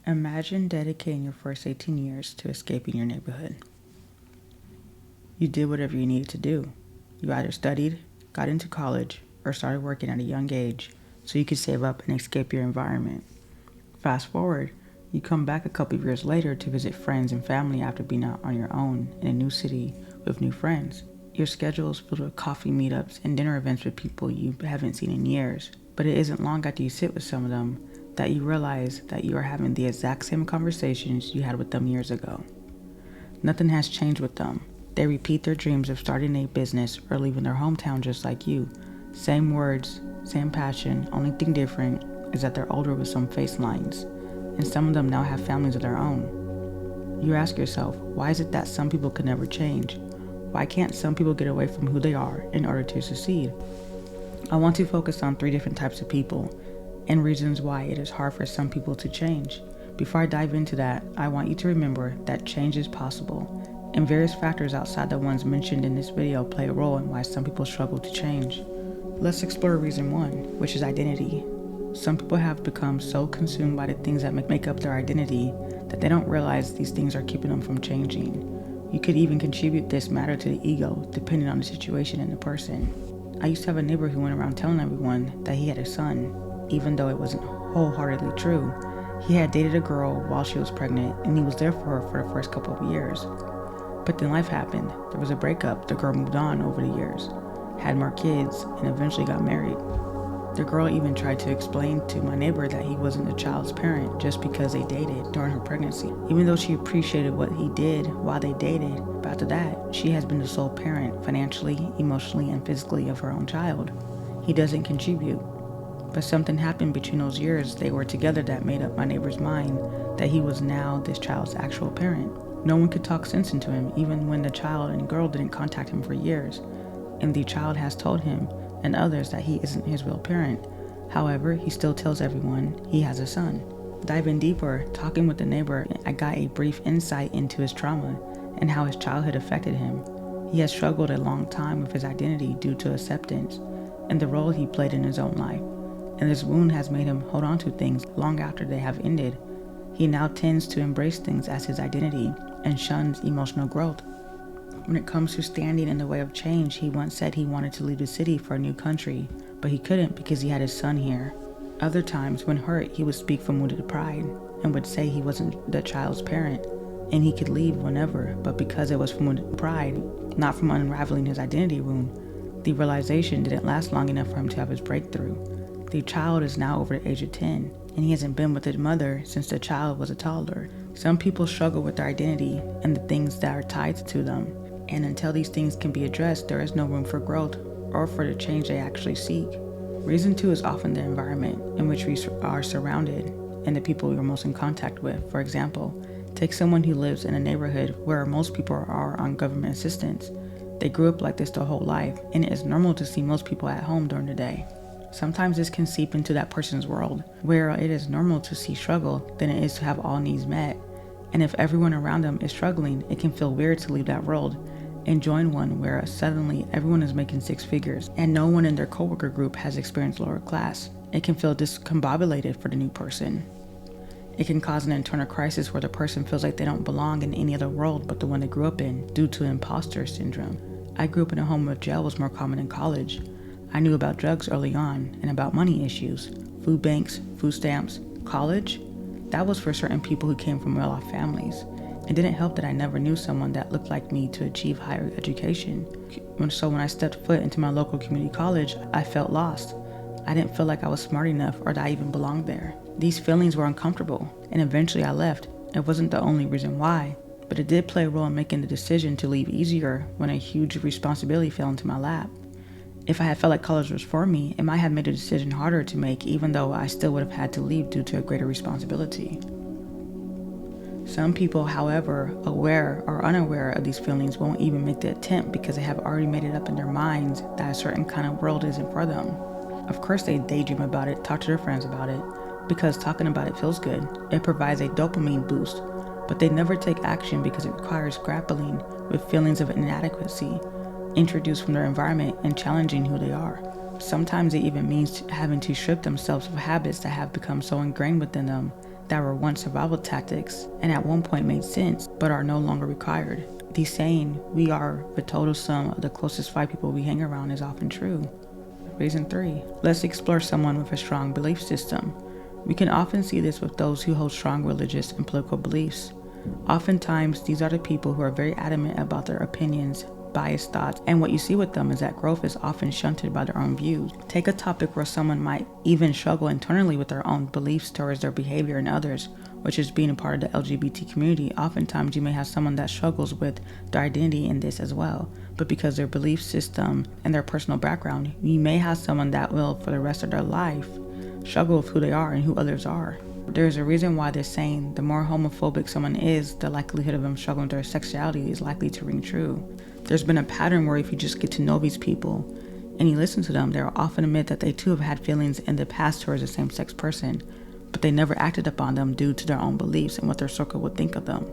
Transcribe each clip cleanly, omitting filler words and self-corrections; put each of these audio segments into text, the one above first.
Imagine dedicating your first 18 years to escaping your neighborhood. You did whatever you needed to do. You either studied, got into college, or started working at a young age so you could save up and escape your environment. Fast forward, you come back a couple of years later to visit friends and family after being out on your own in a new city with new friends. Your schedule is filled with coffee meetups and dinner events with people you haven't seen in years. But it isn't long after you sit with some of them that you realize that you are having the exact same conversations you had with them years ago. Nothing has changed with them. They repeat their dreams of starting a business or leaving their hometown just like you. Same words, same passion, only thing different is that they're older with some face lines, and some of them now have families of their own. You ask yourself, why is it that some people can never change? Why can't some people get away from who they are in order to succeed? I want to focus on 3 different types of people and reasons why it is hard for some people to change. Before I dive into that, I want you to remember that change is possible, and various factors outside the ones mentioned in this video play a role in why some people struggle to change. Let's explore reason 1, which is identity. Some people have become so consumed by the things that make up their identity that they don't realize these things are keeping them from changing. You could even contribute this matter to the ego, depending on the situation and the person. I used to have a neighbor who went around telling everyone that he had a son, even though it wasn't wholeheartedly true. He had dated a girl while she was pregnant, and he was there for her for the first couple of years. But then life happened. There was a breakup. The girl moved on over the years, had more kids, and eventually got married. The girl even tried to explain to my neighbor that he wasn't the child's parent just because they dated during her pregnancy, even though she appreciated what he did while they dated. But after that, she has been the sole parent financially, emotionally, and physically of her own child. He doesn't contribute. But something happened between those years they were together that made up my neighbor's mind that he was now this child's actual parent. No one could talk sense into him, even when the child and girl didn't contact him for years. And the child has told him and others that he isn't his real parent. However, he still tells everyone he has a son. Diving deeper, talking with the neighbor, I got a brief insight into his trauma and how his childhood affected him. He has struggled a long time with his identity due to acceptance and the role he played in his own life. And this wound has made him hold on to things long after they have ended. He now tends to embrace things as his identity and shuns emotional growth. When it comes to standing in the way of change, he once said he wanted to leave the city for a new country, but he couldn't because he had his son here. Other times, when hurt, he would speak from wounded pride and would say he wasn't the child's parent and he could leave whenever, but because it was from wounded pride, not from unraveling his identity wound, the realization didn't last long enough for him to have his breakthrough. The child is now over the age of 10, and he hasn't been with his mother since the child was a toddler. Some people struggle with their identity and the things that are tied to them, and until these things can be addressed, there is no room for growth or for the change they actually seek. Reason 2 is often the environment in which we are surrounded and the people we are most in contact with. For example, take someone who lives in a neighborhood where most people are on government assistance. They grew up like this their whole life, and it is normal to see most people at home during the day. Sometimes this can seep into that person's world, where it is normal to see struggle than it is to have all needs met. And if everyone around them is struggling, it can feel weird to leave that world and join one where suddenly everyone is making 6 figures and no one in their coworker group has experienced lower class. It can feel discombobulated for the new person. It can cause an internal crisis where the person feels like they don't belong in any other world but the one they grew up in due to imposter syndrome. I grew up in a home where jail was more common in college. I knew about drugs early on and about money issues, food banks, food stamps, college. That was for certain people who came from well-off families. It didn't help that I never knew someone that looked like me to achieve higher education. So when I stepped foot into my local community college, I felt lost. I didn't feel like I was smart enough or that I even belonged there. These feelings were uncomfortable, and eventually I left. It wasn't the only reason why, but it did play a role in making the decision to leave easier when a huge responsibility fell into my lap. If I had felt like college was for me, it might have made the decision harder to make, even though I still would have had to leave due to a greater responsibility. Some people, however, aware or unaware of these feelings, won't even make the attempt because they have already made it up in their minds that a certain kind of world isn't for them. Of course they daydream about it, talk to their friends about it, because talking about it feels good. It provides a dopamine boost, but they never take action because it requires grappling with feelings of inadequacy introduced from their environment and challenging who they are. Sometimes it even means having to strip themselves of habits that have become so ingrained within them that were once survival tactics and at one point made sense, but are no longer required. The saying, "we are the total sum of the closest 5 people we hang around," is often true. Reason 3. Let's explore someone with a strong belief system. We can often see this with those who hold strong religious and political beliefs. Oftentimes, these are the people who are very adamant about their opinions, biased thoughts, and what you see with them is that growth is often shunted by their own views. Take a topic where someone might even struggle internally with their own beliefs towards their behavior in others, which is being a part of the LGBT community. Oftentimes, you may have someone that struggles with their identity in this as well, but because their belief system and their personal background, you may have someone that will, for the rest of their life, struggle with who they are and who others are. There's a reason why they're saying the more homophobic someone is, the likelihood of them struggling with their sexuality is likely to ring true. There's been a pattern where if you just get to know these people and you listen to them, they'll often admit that they too have had feelings in the past towards a same-sex person, but they never acted upon them due to their own beliefs and what their circle would think of them.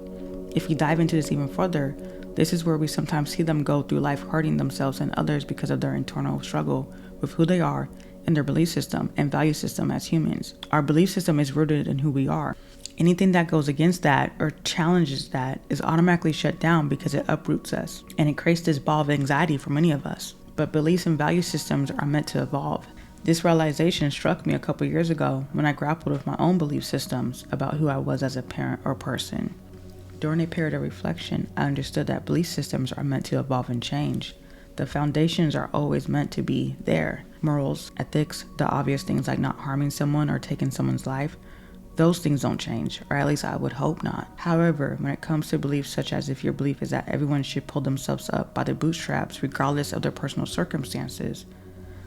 If you dive into this even further, this is where we sometimes see them go through life hurting themselves and others because of their internal struggle with who they are and their belief system and value system as humans. Our belief system is rooted in who we are. Anything that goes against that or challenges that is automatically shut down because it uproots us, and it creates this ball of anxiety for many of us. But beliefs and value systems are meant to evolve. This realization struck me a couple years ago when I grappled with my own belief systems about who I was as a parent or person. During a period of reflection, I understood that belief systems are meant to evolve and change. The foundations are always meant to be there. Morals, ethics, the obvious things like not harming someone or taking someone's life, those things don't change, or at least I would hope not. However, when it comes to beliefs such as if your belief is that everyone should pull themselves up by the bootstraps regardless of their personal circumstances,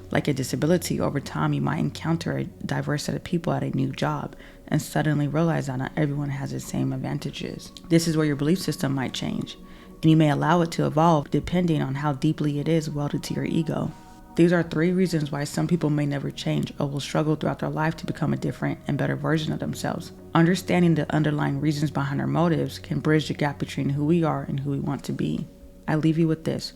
like a disability, over time you might encounter a diverse set of people at a new job and suddenly realize that not everyone has the same advantages. This is where your belief system might change, and you may allow it to evolve depending on how deeply it is welded to your ego. These are 3 reasons why some people may never change or will struggle throughout their life to become a different and better version of themselves. Understanding the underlying reasons behind our motives can bridge the gap between who we are and who we want to be. I leave you with this.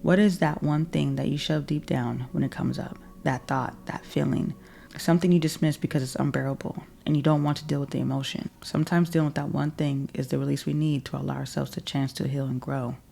What is that one thing that you shove deep down when it comes up? That thought, that feeling, something you dismiss because it's unbearable and you don't want to deal with the emotion. Sometimes dealing with that one thing is the release we need to allow ourselves the chance to heal and grow.